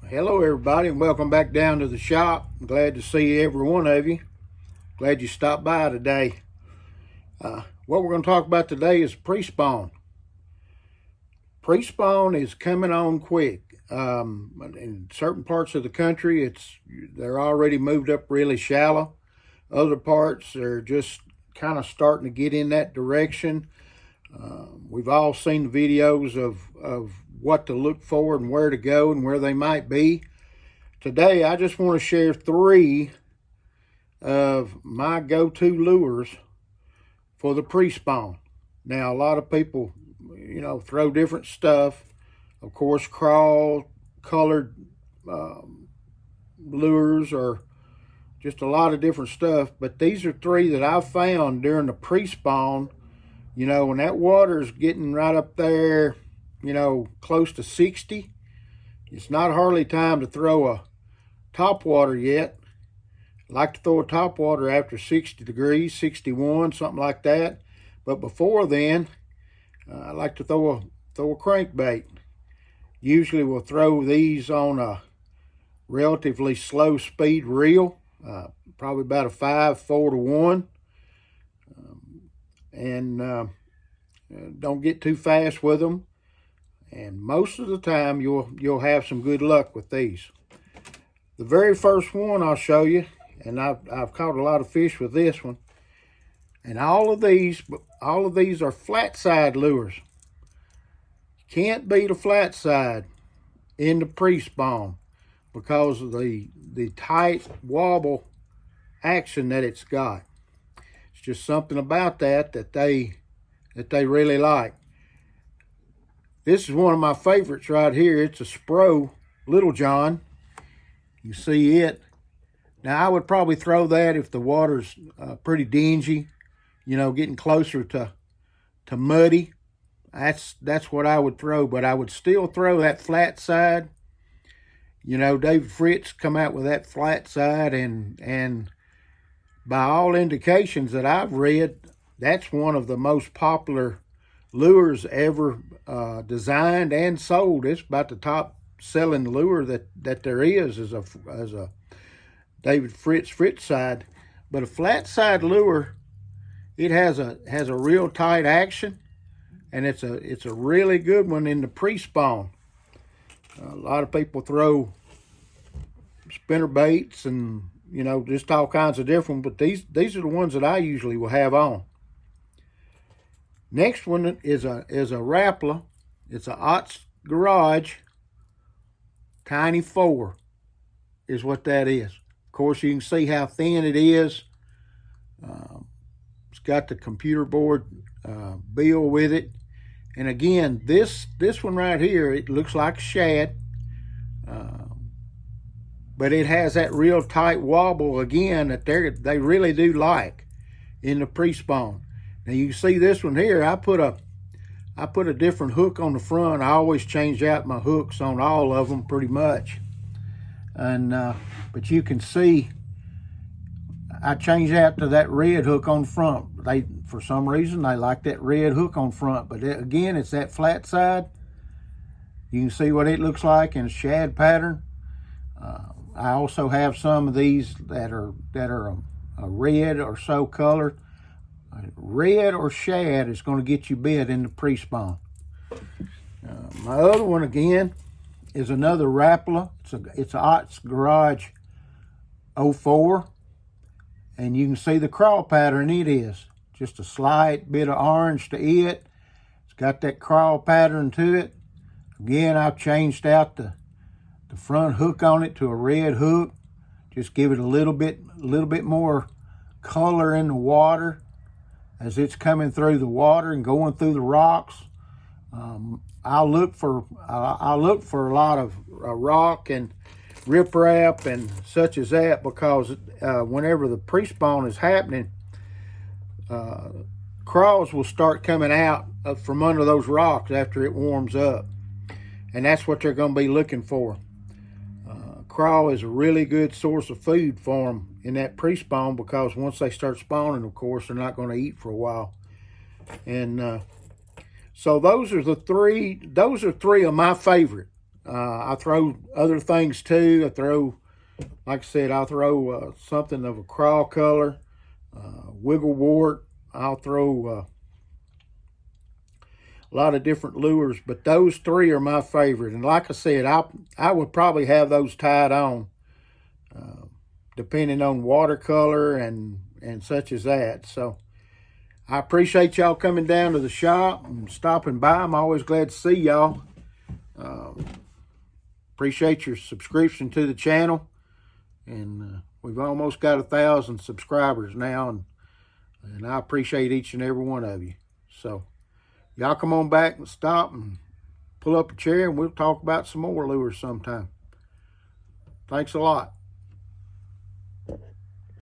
Hello everybody, and welcome back down to the shop. I'm glad to see every one of you. Glad you stopped by today. What we're going to talk about today is pre-spawn. Pre-spawn is coming on quick. In certain parts of the country, they're already moved up really shallow. Other parts are just kind of starting to get in that direction. We've all seen the videos of what to look for and where to go and where they might be. Today, I just want to share 3 of my go-to lures for the pre-spawn. Now, a lot of people, throw different stuff. Of course, crawl, colored lures, or just a lot of different stuff. But these are 3 that I've found during the pre-spawn. When that water's getting right up there, close to 60, it's not hardly time to throw a top water yet. I like to throw a top water after 60 degrees, 61, something like that. But before then, I like to throw a crankbait. Usually we'll throw these on a relatively slow speed reel, probably about a 5-4 to 1. And don't get too fast with them. And most of the time, you'll have some good luck with these. The very first one I'll show you, and I've caught a lot of fish with this one. And all of these are flat side lures. Can't beat a flat side in the pre-spawn because of the tight wobble action that it's got. It's just something about that they really like. This is one of my favorites right here. It's a Spro Little John. You see it. Now, I would probably throw that if the water's pretty dingy, getting closer to muddy. That's what I would throw, but I would still throw that flat side. David Fritz come out with that flat side, and by all indications that I've read, that's one of the most popular lures ever designed and sold. It's about the top selling lure that there is as a David Fritz side. But a flat side lure, it has a real tight action, and it's a really good one in the pre-spawn. A lot of people throw spinner baits and just all kinds of different, but these are the ones that I usually will have on. Next one is a Rappler. It's a Ott's Garage Tiny 4 is what that is. Of course, you can see how thin it is. It's got the computer board bill with it. And again, this one right here, it looks like a shad. But it has that real tight wobble again that they really do like in the pre-spawn. Now you can see this one here. I put a different hook on the front. I always change out my hooks on all of them pretty much. And but you can see I changed out to that red hook on the front. For some reason they like that red hook on front. But again, it's that flat side. You can see what it looks like in a shad pattern. I also have some of these that are a red or so color. Red or shad is going to get you bit in the pre-spawn. My other one again is another Rappler. It's a Ott's Garage 04, and you can see the crawl pattern it is. Just a slight bit of orange to it. It's got that crawl pattern to it. Again, I've changed out the front hook on it to a red hook. Just give it a little bit more color in the water as it's coming through the water and going through the rocks. I'll look for a lot of rock and riprap and such as that, because whenever the pre-spawn is happening, crawls will start coming out from under those rocks after it warms up, and that's what they're going to be looking for. Crawl is a really good source of food for them in that pre-spawn, because once they start spawning, of course, they're not going to eat for a while. And so those are 3 of my favorite I throw other things too. I throw, like I said, I'll throw something of a craw color, wiggle wart. I'll throw a lot of different lures, but those three are my favorite. And like I said, I would probably have those tied on, depending on watercolor and such as that. So I appreciate y'all coming down to the shop and stopping by. I'm always glad to see y'all. Appreciate your subscription to the channel. And we've almost got 1,000 subscribers now. And I appreciate each and every one of you. So y'all come on back and stop and pull up a chair and we'll talk about some more lures sometime. Thanks a lot.